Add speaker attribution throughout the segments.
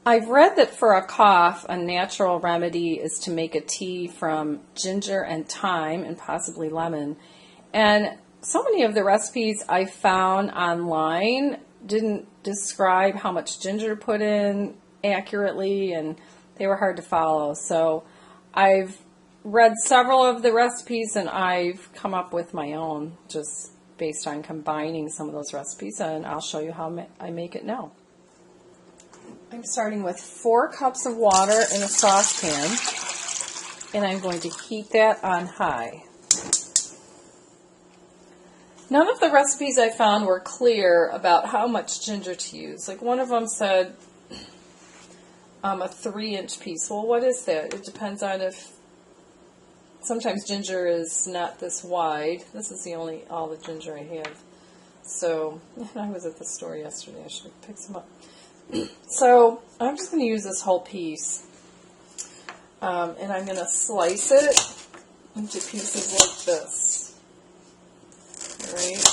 Speaker 1: I've read that for a cough, a natural remedy is to make a tea from ginger and thyme and possibly lemon. And so many of the recipes I found online didn't describe how much ginger to put in accurately, and they were hard to follow. So I've read several of the recipes, and I've come up with my own just based on combining some of those recipes, and I'll show you how I make it now. I'm starting with 4 cups of water in a saucepan, and I'm going to heat that on high. None of the recipes I found were clear about how much ginger to use. Like one of them said a 3-inch piece. Well, what is that? It depends on if sometimes ginger is not this wide. This is all the ginger I have. So I was at the store yesterday. I should pick some up. So I'm just going to use this whole piece, and I'm going to slice it into pieces like this. All right.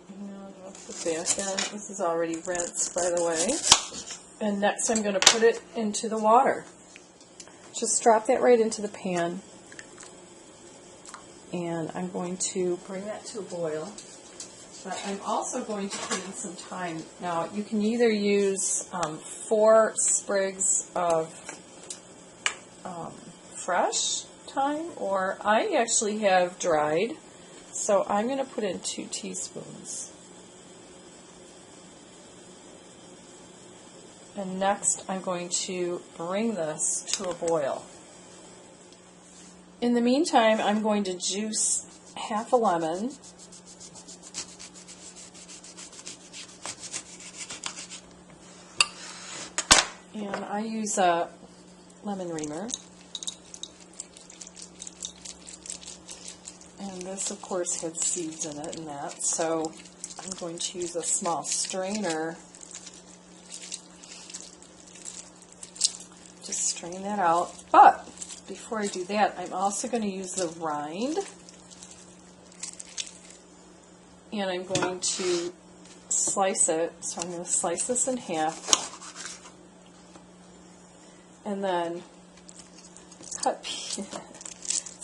Speaker 1: And off the back end. This is already rinsed, by the way. And next I'm going to put it into the water. Just drop that right into the pan, and I'm going to bring that to a boil. But I'm also going to put in some thyme. Now, you can either use 4 sprigs of fresh thyme, or I actually have dried, so I'm going to put in 2 teaspoons. And next, I'm going to bring this to a boil. In the meantime, I'm going to juice half a lemon. And I use a lemon reamer. And this, of course, had seeds in it and that, so I'm going to use a small strainer to strain that out. But before I do that, I'm also going to use the rind, and I'm going to slice it. So I'm going to slice this in half. And then it's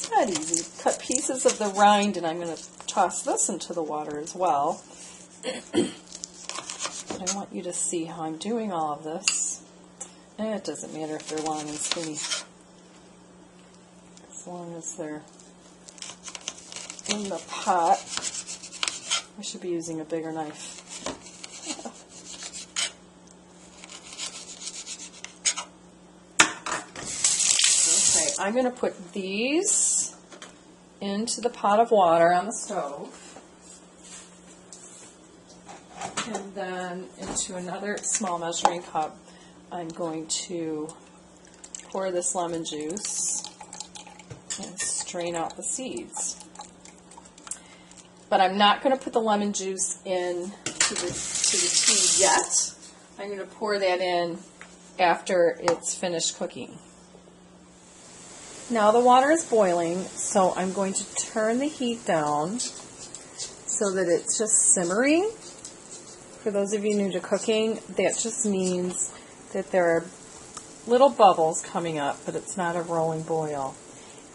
Speaker 1: not easy, cut pieces of the rind, and I'm going to toss this into the water as well. But I want you to see how I'm doing all of this. And it doesn't matter if they're long and skinny, as long as they're in the pot. I should be using a bigger knife. I'm going to put these into the pot of water on the stove, and then into another small measuring cup I'm going to pour this lemon juice and strain out the seeds. But I'm not going to put the lemon juice in to the tea yet. I'm going to pour that in after it's finished cooking. Now the water is boiling, so I'm going to turn the heat down so that it's just simmering. For those of you new to cooking, that just means that there are little bubbles coming up, but it's not a rolling boil.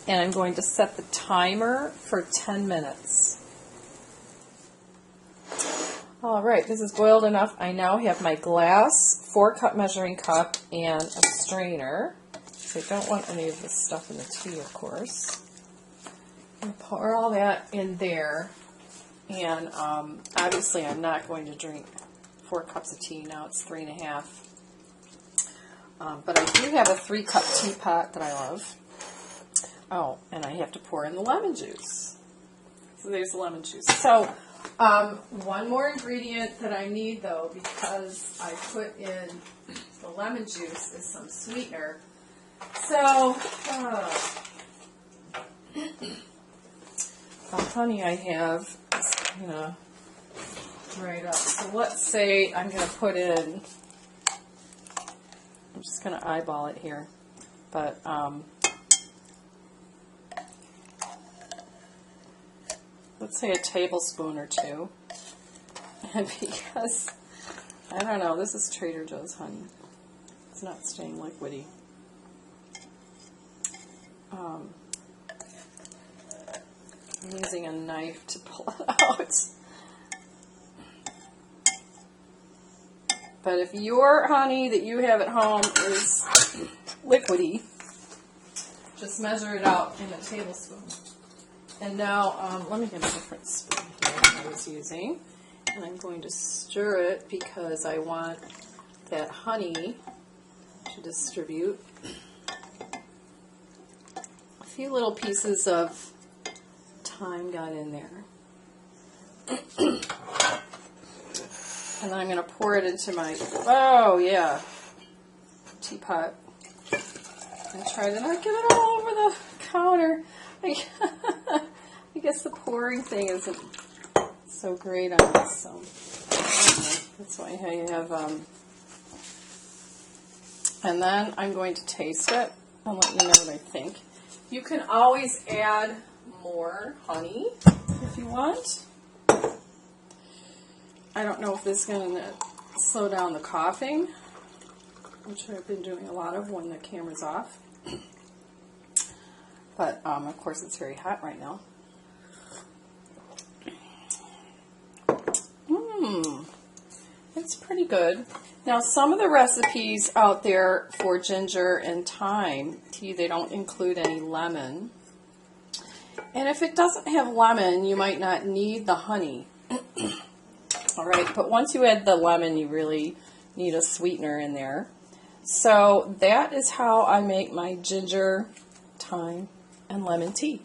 Speaker 1: And I'm going to set the timer for 10 minutes. All right, this is boiled enough. I now have my glass 4-cup measuring cup and a strainer. I don't want any of this stuff in the tea, of course. I'm going to pour all that in there, and obviously I'm not going to drink 4 cups of tea. Now it's 3.5. But I do have a 3-cup teapot that I love. Oh, and I have to pour in the lemon juice. So there's the lemon juice. So one more ingredient that I need, though, because I put in the lemon juice, is some sweetener. So, the honey I have is kind of dried up. So let's say I'm going to put in, I'm just going to eyeball it here, but let's say a tablespoon or 2. And because I don't know. This is Trader Joe's honey. It's not staying liquidy. I'm using a knife to pull it out. But if your honey that you have at home is liquidy, just measure it out in a tablespoon. And now, let me get a different spoon here that I was using. And I'm going to stir it because I want that honey to distribute. A few little pieces of thyme got in there. And then I'm going to pour it into my, oh yeah, teapot. And try to not get it all over the counter. I guess the pouring thing isn't so great on this, so that's why you have, and then I'm going to taste it and let you know what I think. You can always add more honey if you want. I don't know if this is going to slow down the coughing, which I've been doing a lot of when the camera's off. But, of course, it's very hot right now. It's pretty good. Now, some of the recipes out there for ginger and thyme tea, they don't include any lemon. And if it doesn't have lemon, you might not need the honey. All right, but once you add the lemon, you really need a sweetener in there. So that is how I make my ginger, thyme, and lemon tea.